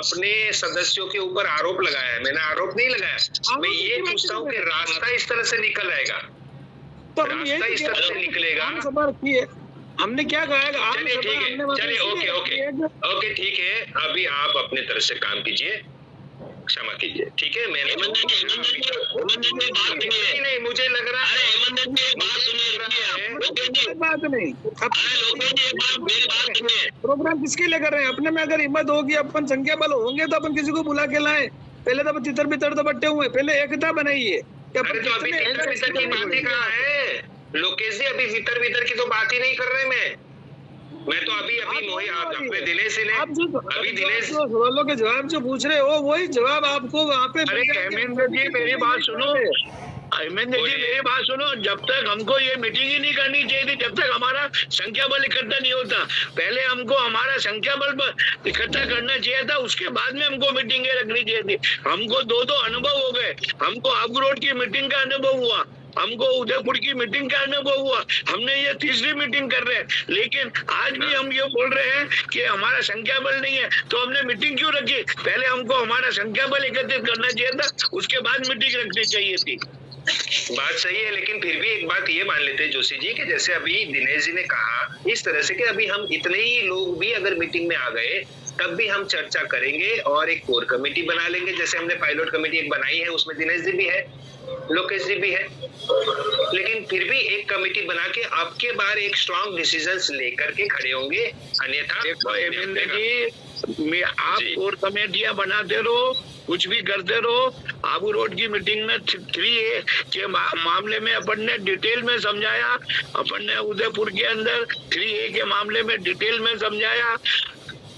अपने सदस्यों के ऊपर आरोप लगाया है, मैंने आरोप नहीं लगाया। मैं ये पूछता हूँ कि रास्ता इस तरह से निकल आएगा, तो रास्ता इस तरह से निकलेगा। सभा रखी है, हमने क्या कहा है? चलिए ठीक है, चलिए ओके ओके ओके ठीक है, अभी आप अपने तरफ से काम कीजिए, क्षमा कीजिए, ठीक है। मैंने नहीं, मुझे लग रहा है बात नहीं, प्रोग्राम किसके लिए कर रहे हैं? अपने में अगर हिम्मत होगी, अपन संख्या बल होंगे तो अपन किसी को बुला के लाए। पहले तो तितर बितर तो बट्टे हुए, पहले एकता बनाइए। तो अभी तितर बितर की बात ही कहाँ है लोकेश जी? अभी तितर बितर की तो बात ही नहीं कर रहे। मैं तो अभी अपने दिनेश ने अभी दिनेश सवालों के जवाब जो पूछ रहे हो वही जवाब आपको वहाँ पे। अरे हेमेंद्र जी मेरी बात सुनो, हेमेंद्र जी मेरी बात सुनो, जब तक हमको ये मीटिंग ही नहीं करनी चाहिए थी, जब तक हमारा संख्या बल इकट्ठा नहीं होता। पहले हमको हमारा संख्या बल इकट्ठा करना चाहिए था, उसके बाद में हमको मीटिंगें रखनी चाहिए थी। हमको दो अनुभव हो गए, हमको अब रोड की मीटिंग का अनुभव हुआ, हमको उदयपुर की मीटिंग का अनुभव हुआ, हमने ये तीसरी मीटिंग कर रहे हैं। लेकिन आज भी हम ये बोल रहे हैं कि हमारा संख्या बल नहीं है, तो हमने मीटिंग क्यों रखी? पहले हमको हमारा संख्या बल एकत्रित करना चाहिए था, उसके बाद मीटिंग रखनी चाहिए थी। बात सही है, लेकिन फिर भी एक बात ये मान लेते हैं जोशी जी कि जैसे अभी दिनेश जी ने कहा इस तरह से कि अभी हम इतने ही लोग भी अगर मीटिंग में आ गए तब भी हम चर्चा करेंगे और एक कोर कमेटी बना लेंगे, जैसे हमने पायलट कमेटी एक बनाई है, उसमें दिनेश जी भी है, लोकेश जी भी है। लेकिन फिर भी एक कमेटी बना के आपके बाहर एक स्ट्रॉन्ग डिसीजंस लेकर के खड़े होंगे, अन्यथा आप कोर कमेटियां बनाते रहो, कुछ भी करते रहो। आबू रोड की मीटिंग में 3A के मामले में अपन ने डिटेल में समझाया, अपन ने उदयपुर के अंदर 3A के मामले में डिटेल में समझाया।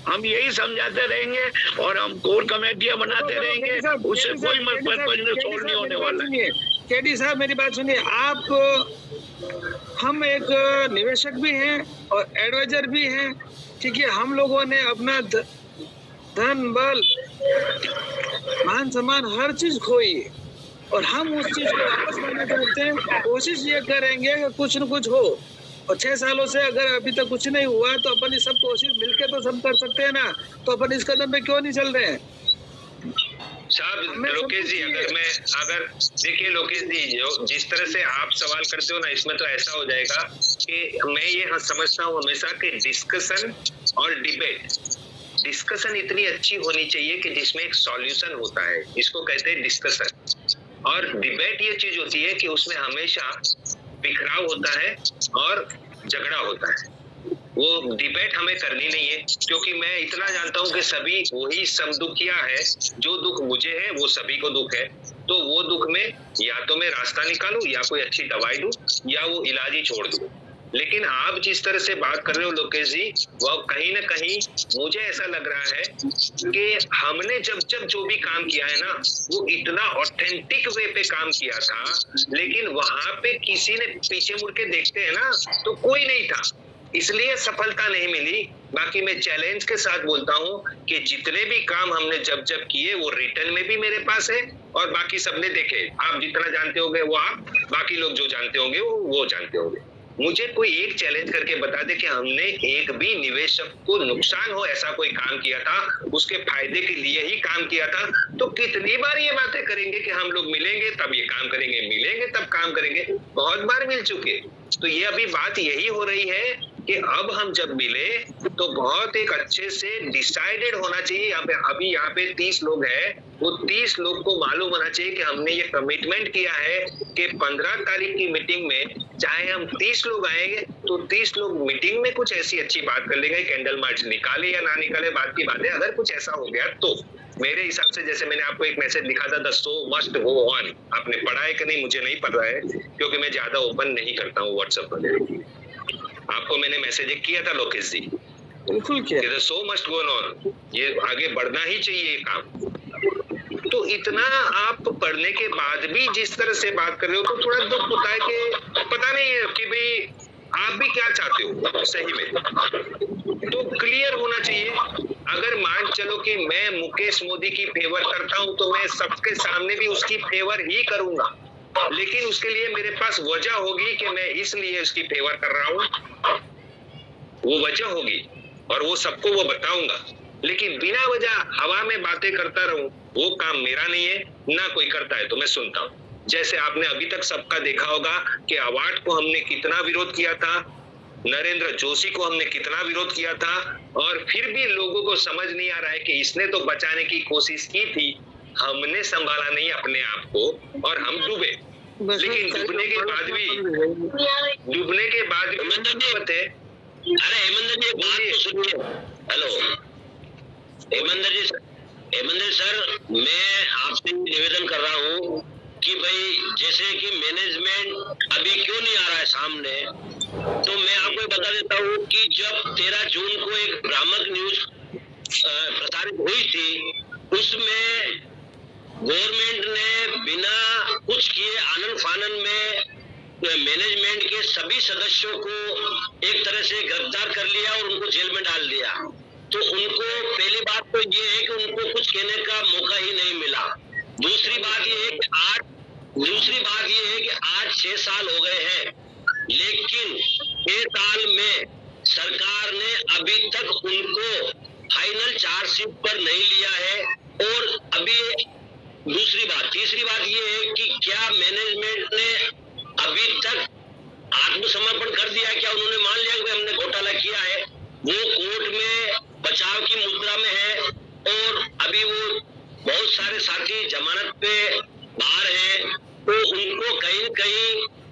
हम यही समझाते रहेंगे और हम कोर कमेटियां बनाते रहेंगे, उससे कोई सोल्व नहीं होने वाला है। केडी साहब मेरी बात सुनिए, हम एक निवेशक भी हैं और एडवाइजर भी हैं, ठीक है। हम लोगों ने अपना धन बल मान सम्मान हर चीज खोई और हम उस चीज को वापस लाना चाहते हैं। कोशिश ये करेंगे कि कुछ न कुछ हो, और 6 सालों से अगर अभी तक कुछ नहीं हुआ तो अपन सब कोशिश मिलकर तो सब कर सकते हैं ना, तो अपन इस कदम पे क्यों नहीं चल रहे हैं? साहब लोकेश जी, अगर देखिए लोकेश जी, जो जिस तरह से आप सवाल करते हो ना, इसमें तो ऐसा हो जाएगा कि मैं ये समझता हूँ हमेशा कि डिस्कशन और डिस्कशन इतनी अच्छी होनी चाहिए कि जिसमें एक सॉल्यूशन होता है, इसको कहते हैं डिस्कशन। और डिबेट ये चीज होती है कि उसमें हमेशा बिखराव होता है और झगड़ा होता है। वो डिबेट हमें करनी नहीं है, क्योंकि मैं इतना जानता हूं कि सभी वही समदुखिया है, जो दुख मुझे है वो सभी को दुख है। तो वो दुख में या तो मैं रास्ता निकालूं, या कोई अच्छी दवाई दूं, या वो इलाज ही छोड़ दूं। लेकिन आप जिस तरह से बात कर रहे हो लोकेश जी, वो कहीं ना कहीं मुझे ऐसा लग रहा है कि हमने जब जो भी काम किया है ना, वो इतना ऑथेंटिक वे पे काम किया था, लेकिन वहां पे किसी ने पीछे मुड़ के देखते हैं ना तो कोई नहीं था, इसलिए सफलता नहीं मिली। बाकी मैं चैलेंज के साथ बोलता हूं कि जितने भी काम हमने जब किए वो रिटर्न में भी मेरे पास है, और बाकी सबने देखे। आप जितना जानते होंगे वो आप, बाकी लोग जो जानते होंगे वो जानते होंगे। मुझे कोई एक चैलेंज करके बता दे कि हमने एक भी निवेशक को नुकसान हो ऐसा कोई काम किया था, उसके फायदे के लिए ही काम किया था। तो कितनी बार ये बातें करेंगे कि हम लोग मिलेंगे तब ये काम करेंगे, मिलेंगे तब काम करेंगे, बहुत बार मिल चुके। तो ये अभी बात यही हो रही है कि अब हम जब मिले तो बहुत एक अच्छे से डिसाइडेड होना चाहिए। अभी यहाँ पे 30 लोग हैं, वो 30 लोग को मालूम होना चाहिए कि हमने ये कमिटमेंट किया है कि 15 तारीख की मीटिंग में चाहे हम 30 लोग आएंगे तो 30 लोग मीटिंग में कुछ ऐसी अच्छी बात कर लेंगे, कैंडल मार्च निकाले या ना निकाले बात की बात है। अगर कुछ ऐसा हो गया तो मेरे हिसाब से, जैसे मैंने आपको एक मैसेज लिखा था, the show must go on, आपने पढ़ा है कि नहीं मुझे नहीं पता है, क्योंकि मैं ज्यादा ओपन नहीं करता हूँ व्हाट्सएप वगैरह। आपको मैंने मैसेज किया था लोकेश जी, बिल्कुल किया, the show must go on, ये आगे बढ़ना ही चाहिए काम। तो इतना आप पढ़ने के बाद भी जिस तरह से बात कर रहे हो तो थोड़ा दुख होता है कि पता नहीं है कि भाई आप भी क्या चाहते हो सही में, तो क्लियर होना चाहिए। अगर मान चलो कि मैं मुकेश मोदी की फेवर करता हूं तो मैं सबके सामने भी उसकी फेवर ही करूंगा, लेकिन उसके लिए मेरे पास वजह होगी कि मैं इसलिए उसकी फेवर कर रहा हूं, वो वजह होगी और वो सबको वो बताऊंगा। लेकिन बिना वजह हवा में बातें करता रहूं, वो काम मेरा नहीं है, ना कोई करता है तो मैं सुनता हूँ। जैसे आपने अभी तक सबका देखा होगा कि अवार्ड को हमने कितना विरोध किया था, नरेंद्र जोशी को हमने कितना विरोध किया था, और फिर भी लोगों को समझ नहीं आ रहा है कि इसने तो बचाने की कोशिश की थी, हमने संभाला नहीं अपने आप को और हम डूबे। लेकिन डूबने के बाद भी हिम्मत है। अरे हेमंत जी बात तो सुनिए। हेलो हेमंत सर, मैं आपसे निवेदन कर रहा हूँ कि भाई जैसे कि मैनेजमेंट अभी क्यों नहीं आ रहा है सामने, तो मैं आपको बता देता हूँ कि जब 13 जून को एक भ्रामक न्यूज प्रसारित हुई थी, उसमें गवर्नमेंट ने बिना कुछ किए आनंद फानन में मैनेजमेंट के सभी सदस्यों को एक तरह से गिरफ्तार कर लिया और उनको जेल में डाल दिया। तो उनको पहली बात तो ये है कि उनको कुछ कहने का मौका ही नहीं मिला। दूसरी बात ये है कि आज 6 साल हो गए हैं, लेकिन 6 साल में सरकार ने अभी तक उनको फाइनल चार्जशीट पर नहीं लिया है। और अभी तीसरी बात ये है कि क्या मैनेजमेंट ने अभी तक आत्मसमर्पण कर दिया? क्या उन्होंने मान लिया कि हमने घोटाला किया है? वो कोर्ट में बचाव की मुद्रा में है और अभी वो बहुत सारे साथी जमानत पे बाहर हैं, तो उनको कहीं न कहीं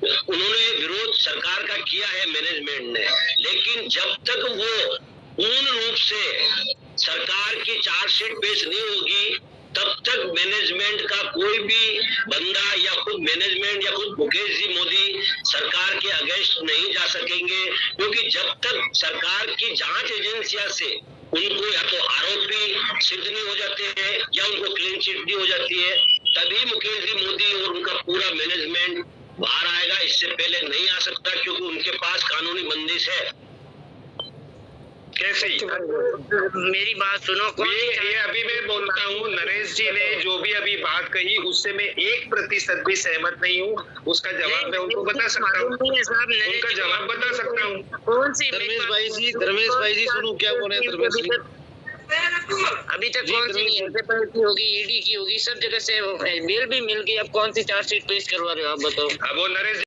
उन्होंने विरोध सरकार का किया है मैनेजमेंट ने। लेकिन जब तक वो पूर्ण रूप से सरकार की चार्जशीट पेश नहीं होगी, तब तक मैनेजमेंट का कोई भी बंदा या खुद मैनेजमेंट या खुद मुकेश जी मोदी सरकार के अगेंस्ट नहीं जा सकेंगे, क्योंकि जब तक सरकार की जांच एजेंसियां से उनको या तो आरोपी सिद्ध नहीं हो जाते हैं या उनको क्लीन चिट नहीं हो जाती है, तभी मुकेश जी मोदी और उनका पूरा मैनेजमेंट बाहर आएगा। इससे पहले नहीं आ सकता, क्योंकि उनके पास कानूनी बंदिश है। कैसे? मेरी बात सुनो। ये अभी मैं बोलता हूँ, नरेश जी ने जो भी अभी बात कही उससे मैं 1% भी सहमत नहीं हूँ। उसका जवाब मैं उनको बता सकता हूँ, उनका जवाब बता सकता हूँ। कौन सी? धर्मेश भाई जी सुनो क्या बोल रहे हैं धर्मेश जी। अभी तक कौन सी एसएफआई की होगी, ईडी की होगी, सब जगह से बेल भी मिल गई। अब कौन सी चार्जशीट पेश करवा रहे हो आप बताओ? अब वो नरेश